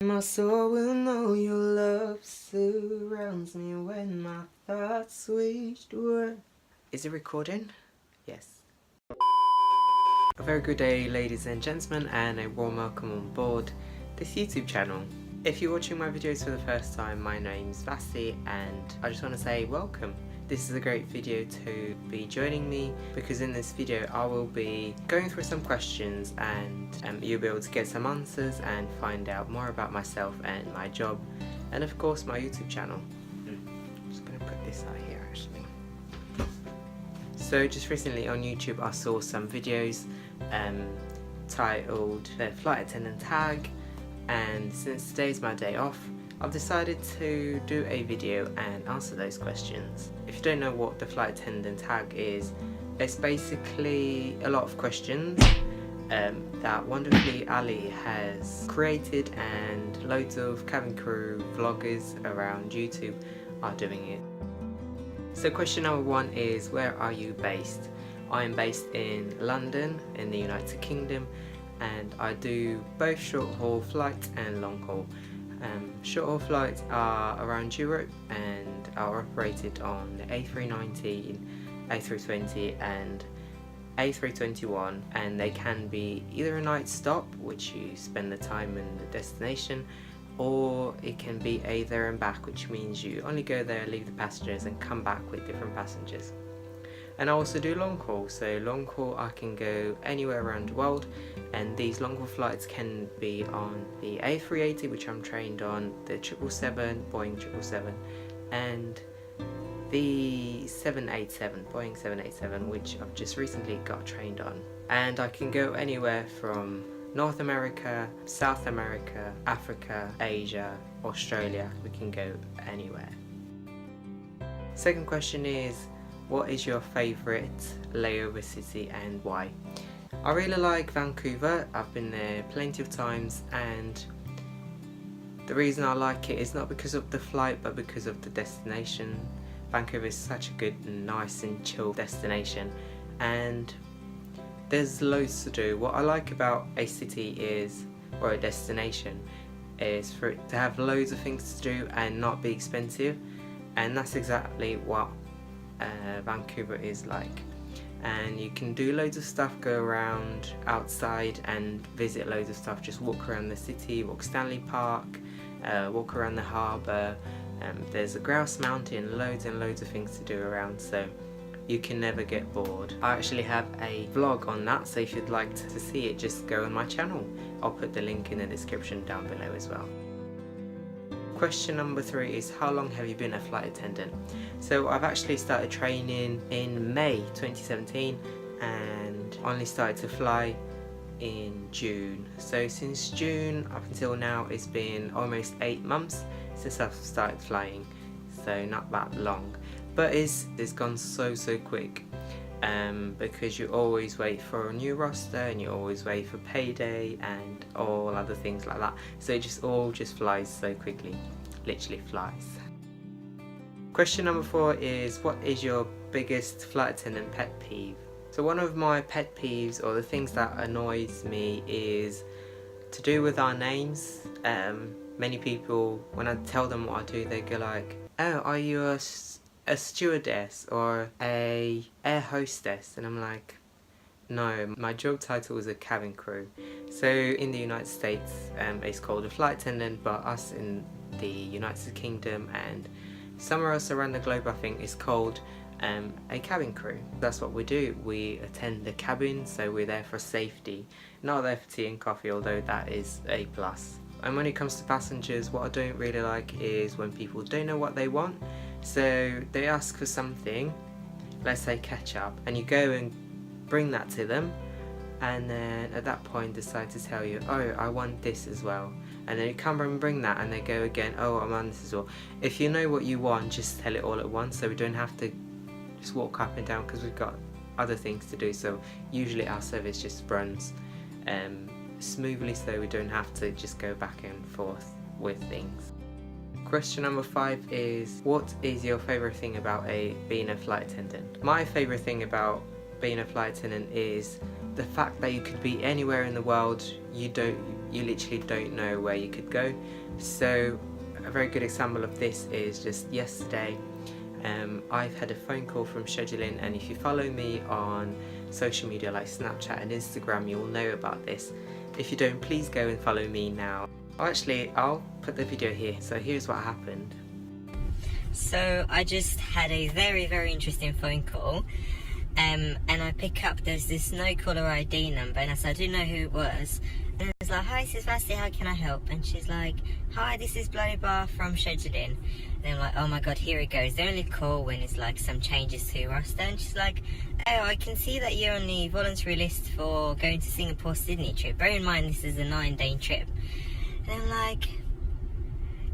My soul will know your love surrounds me when my thoughts switch word. Is it recording? Yes. A very good day, ladies and gentlemen, and a warm welcome on board this YouTube channel. If you're watching my videos for the first time, my name's Vasi and I just want to say welcome. This is a great video to be joining me because in this video I will be going through some questions and you'll be able to get some answers and find out more about myself and my job and of course my YouTube channel. I'm just going to put this out here actually. So just recently on YouTube I saw some videos titled the flight attendant tag, and since today's my day off I've decided to do a video and answer those questions. If you don't know what the flight attendant tag is, it's basically a lot of questions that wonderfully Ali has created, and loads of cabin crew vloggers around YouTube are doing it. So question number one is, where are you based? I am based in London in the United Kingdom, and I do both short haul flights and long haul. Short haul flights are around Europe and are operated on the A319, A320 and A321, and they can be either a night stop, which you spend the time in the destination, or it can be a there and back, which means you only go there, leave the passengers and come back with different passengers. And I also do long haul, so long haul I can go anywhere around the world, and these long haul flights can be on the A380, which I'm trained on, the 777, Boeing 777, and the 787, Boeing 787, which I've just recently got trained on. And I can go anywhere from North America, South America, Africa, Asia, Australia. We can go anywhere. Second question is, what is your favourite layover city and why? I really like Vancouver. I've been there plenty of times, and the reason I like it is not because of the flight but because of the destination. Vancouver is such a good and nice and chill destination, and there's loads to do. What I like about a city is, or a destination, is for it to have loads of things to do and not be expensive, and that's exactly what Vancouver is like. And you can do loads of stuff, go around outside and visit loads of stuff, just walk around the city, walk Stanley Park, walk around the harbour, there's a grouse mountain, loads and loads of things to do around, so you can never get bored. I actually have a vlog on that, so if you'd like to see it, just go on my channel. I'll put the link in the description down below as well. Question number 3 is, how long have you been a flight attendant? So I've actually started training in May 2017 and only started to fly in June. So since June up until now it's been almost 8 months since I've started flying, so not that long. But it's gone so quick because you always wait for a new roster and you always wait for payday and all other things like that, so it just flies so quickly, literally flies. Question number 4 is, what is your biggest flight attendant pet peeve? So one of my pet peeves, or the things that annoys me, is to do with our names. Many people, when I tell them what I do, they go like, oh, are you a stewardess or a air hostess? And I'm like, no, my job title is a cabin crew. So in the United States it's called a flight attendant, but us in the United Kingdom and somewhere else around the globe I think it's called a cabin crew. That's what we do. We attend the cabin, so we're there for safety, not there for tea and coffee, although that is a plus. And when it comes to passengers, what I don't really like is when people don't know what they want. So they ask for something, let's say ketchup, and you go and bring that to them, and then at that point decide to tell you, oh, I want this as well. And then you come and bring that, and they go again, oh, I want this as well. If you know what you want, just tell it all at once, so we don't have to just walk up and down, because we've got other things to do. So usually our service just runs smoothly, so we don't have to just go back and forth with things. Question number 5 is, what is your favourite thing about being a flight attendant? My favourite thing about being a flight attendant is the fact that you could be anywhere in the world, you literally don't know where you could go. So a very good example of this is just yesterday. I've had a phone call from scheduling, and if you follow me on social media like Snapchat and Instagram, you will know about this. If you don't, please go and follow me now. Actually, I'll put the video here. So here's what happened. So I just had a very, very interesting phone call, and I pick up, there's this no caller ID number, and I said I didn't know who it was. And I was like, "Hi, this is Vasti, how can I help?" And she's like, "Hi, this is blah blah from scheduling." And I'm like, "Oh my god, here it goes. They only call when it's like some changes to roster." And she's like, "Oh, I can see that you're on the voluntary list for going to Singapore Sydney trip. Bear in mind this is a 9-day trip." And I'm like,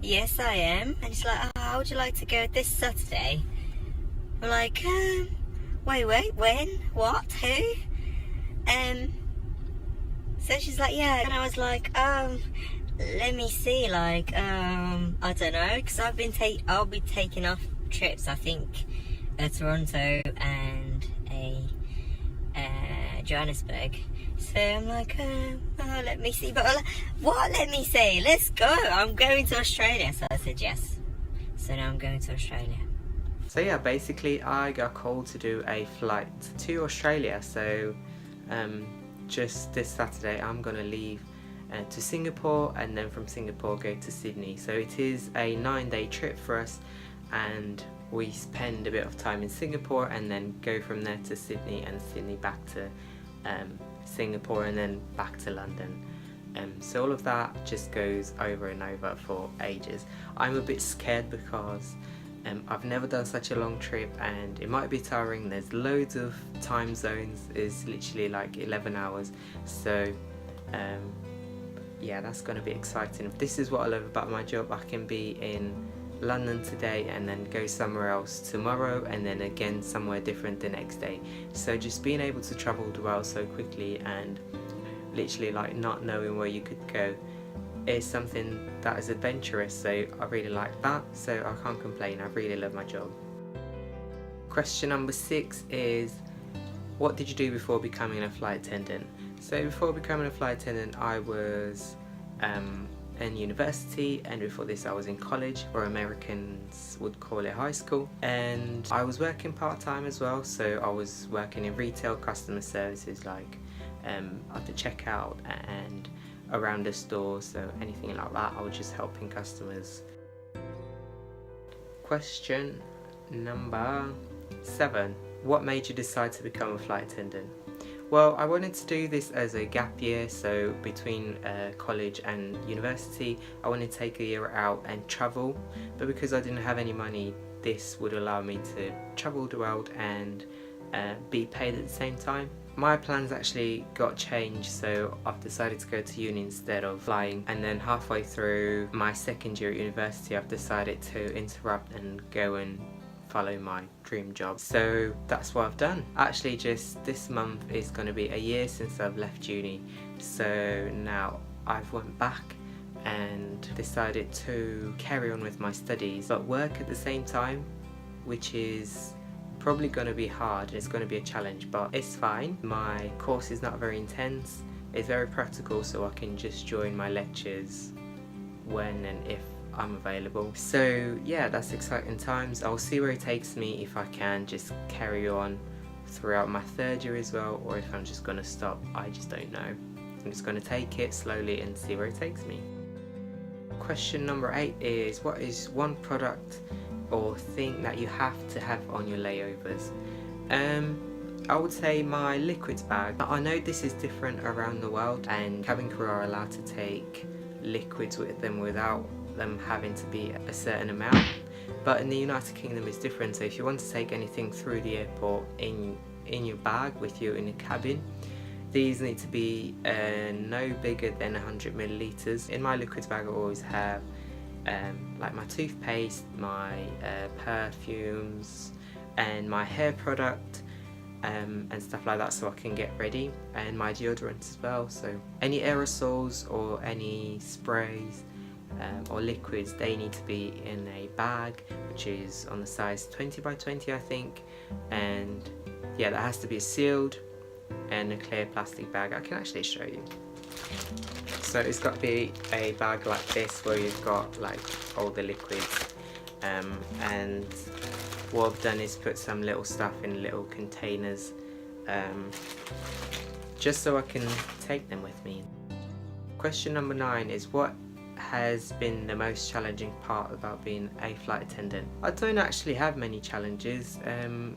"Yes, I am." And she's like, "Oh, how would you like to go this Saturday?" I'm like, wait, when? What? Who? So she's like, "Yeah." And I was like, let me see, like, I don't know, because I'll be taking off trips, I think, Toronto and Johannesburg. So I'm like, oh, let me see. But I'm like, what? Let me see. Let's go. I'm going to Australia. So I said yes. So now I'm going to Australia. So yeah, basically I got called to do a flight to Australia. So just this Saturday I'm gonna leave to Singapore, and then from Singapore go to Sydney. So it is a 9-day trip for us, and we spend a bit of time in Singapore and then go from there to Sydney, and Sydney back to Singapore, and then back to London. So all of that just goes over and over for ages. I'm a bit scared because I've never done such a long trip, and it might be tiring. There's loads of time zones. It's literally like 11 hours. So yeah, that's going to be exciting. This is what I love about my job. I can be in London today and then go somewhere else tomorrow, and then again somewhere different the next day. So just being able to travel the world so quickly and literally like not knowing where you could go is something that is adventurous. So I really like that, so I can't complain. I really love my job. Question number 6 is, what did you do before becoming a flight attendant? So before becoming a flight attendant, I was in university, and before this I was in college, or Americans would call it high school, and I was working part-time as well. So I was working in retail customer services, like at the checkout and around the store, so anything like that. I was just helping customers. Question number 7. What made you decide to become a flight attendant? Well, I wanted to do this as a gap year, so between college and university I wanted to take a year out and travel, but because I didn't have any money, this would allow me to travel the world and be paid at the same time. My plans actually got changed, so I've decided to go to uni instead of flying, and then halfway through my second year at university I've decided to interrupt and go and follow my dream job. So that's what I've done. Actually, just this month is going to be a year since I've left uni, so now I've went back and decided to carry on with my studies but work at the same time, which is probably going to be hard. It's going to be a challenge, but it's fine. My course is not very intense, it's very practical, so I can just join my lectures when and if I'm available. So yeah, that's exciting times. I'll see where it takes me, if I can just carry on throughout my third year as well, or if I'm just going to stop. I just don't know. I'm just going to take it slowly and see where it takes me. Question number 8 is, what is one product or thing that you have to have on your layovers? I would say my liquids bag. I know this is different around the world, and cabin crew are allowed to take liquids with them without them having to be a certain amount, but in the United Kingdom it's different. So if you want to take anything through the airport in your bag with you in the cabin, these need to be no bigger than 100 milliliters. In my liquids bag I always have like my toothpaste, my perfumes and my hair product and stuff like that, so I can get ready, and my deodorant as well. So any aerosols or any sprays or liquids, they need to be in a bag which is on the size 20 by 20 I think, and yeah, that has to be sealed and a clear plastic bag. I can actually show you. So it's got to be a bag like this where you've got like all the liquids, and what I've done is put some little stuff in little containers, just so I can take them with me. Question number 9 is, what has been the most challenging part about being a flight attendant? I don't actually have many challenges.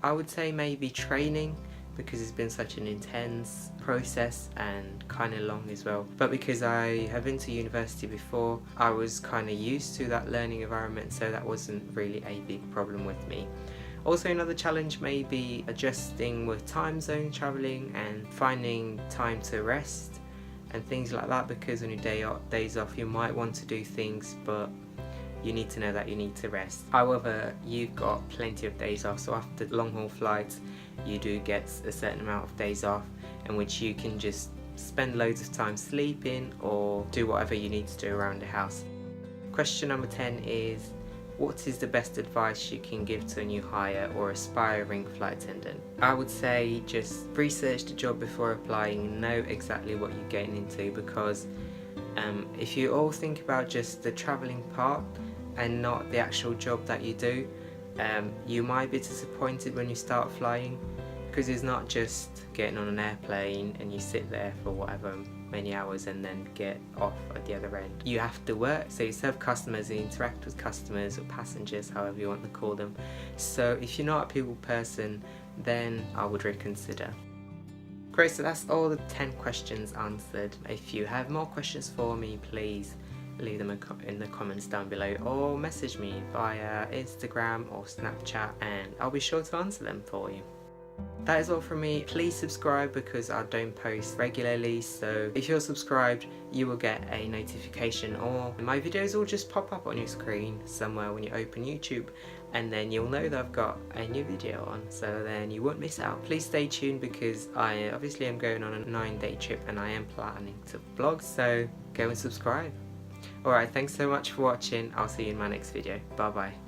I would say maybe training, because it's been such an intense process and kind of long as well. But because I have been to university before, I was kind of used to that learning environment, so that wasn't really a big problem with me. Also, another challenge may be adjusting with time zone traveling and finding time to rest and things like that, because on your days off you might want to do things, but you need to know that you need to rest. However, you've got plenty of days off, so after long haul flights you do get a certain amount of days off in which you can just spend loads of time sleeping or do whatever you need to do around the house. Question number 10 is, what is the best advice you can give to a new hire or aspiring flight attendant? I would say just research the job before applying, know exactly what you're getting into, because if you all think about just the travelling part and not the actual job that you do, you might be disappointed when you start flying, because it's not just getting on an airplane and you sit there for whatever many hours and then get off at the other end. You have to work, so you serve customers, you interact with customers or passengers, however you want to call them. So if you're not a people person, then I would reconsider. Great, so that's all the 10 questions answered. If you have more questions for me, please leave them in the comments down below, or message me via Instagram or Snapchat and I'll be sure to answer them for you. That is all from me. Please subscribe, because I don't post regularly, so if you're subscribed you will get a notification, or my videos will just pop up on your screen somewhere when you open YouTube, and then you'll know that I've got a new video on, so then you won't miss out. Please stay tuned, because I obviously am going on a 9-day trip and I am planning to vlog, so go and subscribe. Alright, thanks so much for watching. I'll see you in my next video. Bye bye.